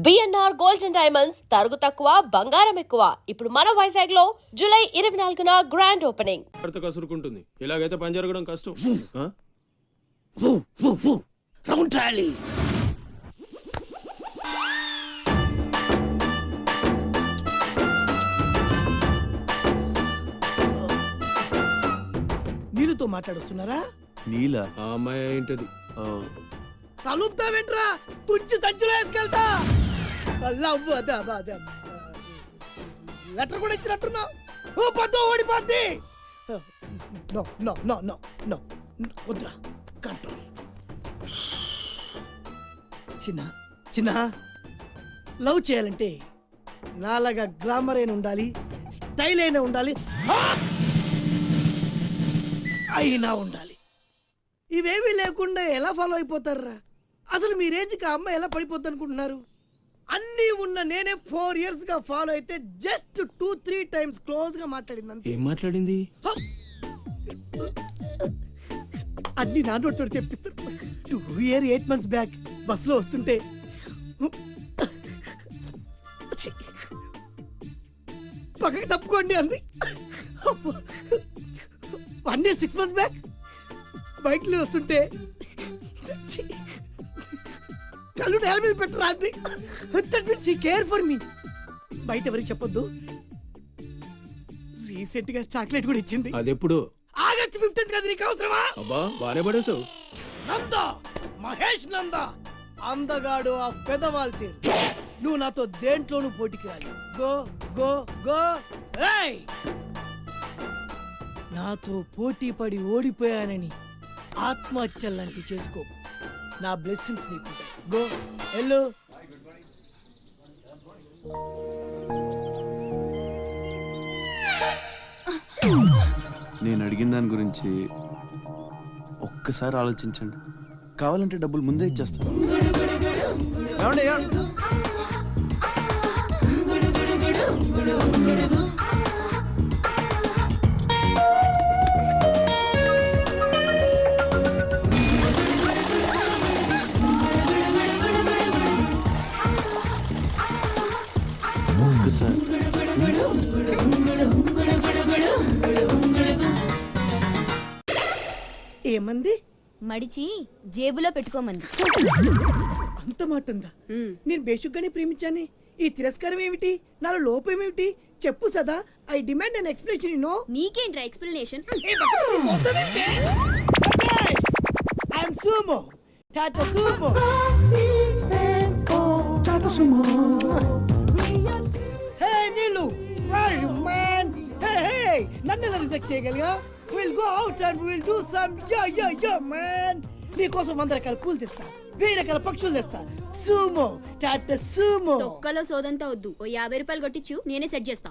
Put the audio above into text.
BNR gold and diamonds తరుగు తక్కువ బంగారం ఎక్కువ. ఇప్పుడు మన వైజాగ్ లో జూలై 24న గ్రాండ్ ఓపెనింగ్. కసురుకుంటుంది. ఇలాగైతే పని జరగడం కష్టం. రౌండ్ ట్రాలీ నీళ్ళతో మాట్లాడుస్తున్నారా? నీల ఆ అమ్మాయి ఏంటది? తలుపుతావేంట్రా? తుంచి సంచులో వేసుకెళ్తా. లెటర్ కూడా ఇచ్చినట్టున్నావు. ఓ పద్దో ఓడిపోద్ది. No no no no no వద్దురా, కంట్రోల్. చిన్న చిన్న లవ్ చేయాలంటే నాలాగా గ్లామర్ అయినా ఉండాలి, స్టైల్ అయినా ఉండాలి, అయినా ఉండాలి. ఇవేమీ లేకుండా ఎలా ఫాలో అయిపోతారా? అసలు మీ రేంజ్కి ఆ అమ్మాయి ఎలా పడిపోద్ది అనుకుంటున్నారు? అన్నీ ఉన్న నేనే 4 years గా ఫాలో అయితే జస్ట్ 2-3 times క్లోజ్ గా మాట్లాడింది అంతే. ఏం మాట్లాడింది? అన్ని నా నోటితో చెప్పిస్తారు. 2 years 8 months బ్యాక్ బస్సులో వస్తుంటే పక్కకి తప్పుకోండి అంది. 1 year 6 months బ్యాక్ బైక్లో వస్తుంటే కళ్ళు నేల మీద పెట్టరా అంది. That means she care for me. బయట ఎవరికి చెప్పొద్దు. రీసెంట్ గా చాక్లెట్ కూడా ఇచ్చింది. అదెప్పుడు? ఆగస్ట్ 15th కదా. నీకు అవసరమా? అబ్బా బానే పడేసావు. నందా, మహేష్ నందా, అందగాడు ఆ పెదవాల్ తీరు. నువ్వు నాతో దేంట్లోనూ పోటీకి రాలి. Go go go. ఏయ్, నాతో పోటీ పడి ఓడిపోయానని ఆత్మహత్యలాంటి చేసుకో. నా బ్లెస్సింగ్స్ నీకు. గో ఎల్లు. నేను అడిగిన దాని గురించి ఒక్కసారి ఆలోచించండి. కావాలంటే డబ్బులు ముందే ఇచ్చేస్తాను. ఒక్కసారి ఏమంది? మడిచి జేబులో పెట్టుకోమంది. అంత మాట ఉందా? నేను బేసిక్గానే ప్రేమించాను. ఈ తిరస్కారం ఏమిటి? నాలో లోపం ఏమిటి? చెప్పు Sada. I demand an explanation. You know. నీకేంట్రా explanation? I am Sumo. Tata Sumo. Hey Neelu, where are you man? Hey, నన్ను ఎలా రిజెక్ట్ చేయగలిగా? We'll go out and we'll do some yeah man. నీకోసం 100 రకాల పూలు తెస్తా, 1000 రకాల పక్షులు తెస్తా. Sumo, Tata Sumo. తొక్కలో సోదంతా వద్దు. ఓ 50 రూపాయలు కొట్టించు, నేనే సెట్ చేస్తా.